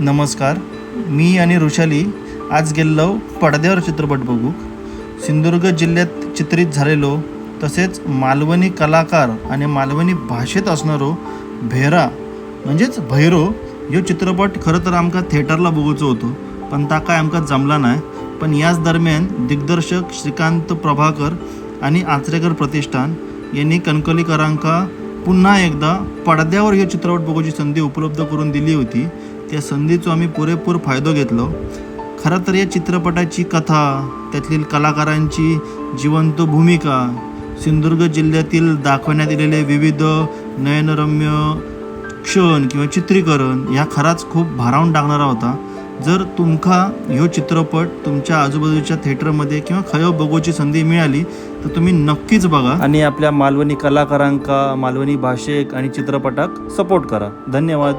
नमस्कार. मी आणि ऋषाली आज गेलो पडद्यावर चित्रपट बघू. सिंधुदुर्ग जिल्ह्यात चित्रित झालेलो तसेच मालवणी कलाकार आणि मालवणी भाषेत असणारो भेरा म्हणजेच भैरो ह्यो चित्रपट खरं तर आमका थिएटरला बघूचो होतो, पण ता काय आमका जमला नाही. पण याच दरम्यान दिग्दर्शक श्रीकांत प्रभाकर आणि आचरेकर प्रतिष्ठान यांनी कणकवलीकरांका पुन्हा एकदा पडद्यावर ह्यो चित्रपट बघूची संधी उपलब्ध करून दिली होती. त्या संधीचा आम्ही पुरेपूर फायदा घेतलो. खरं तर या चित्रपटाची कथा, त्यातील कलाकारांची जिवंत भूमिका, सिंधुदुर्ग जिल्ह्यातील दाखवण्यात आलेले विविध नयनरम्य क्षण किंवा चित्रीकरण ह्या खराच खूप भारावून टाकणारा होता. जर तुमका ह्यो चित्रपट तुमच्या आजूबाजूच्या थिएटरमध्ये किंवा खयो बघूची संधी मिळाली तर तुम्ही नक्कीच बघा आणि आपल्या मालवणी कलाकारांका, मालवणी भाषेक आणि चित्रपटाक सपोर्ट करा. धन्यवाद.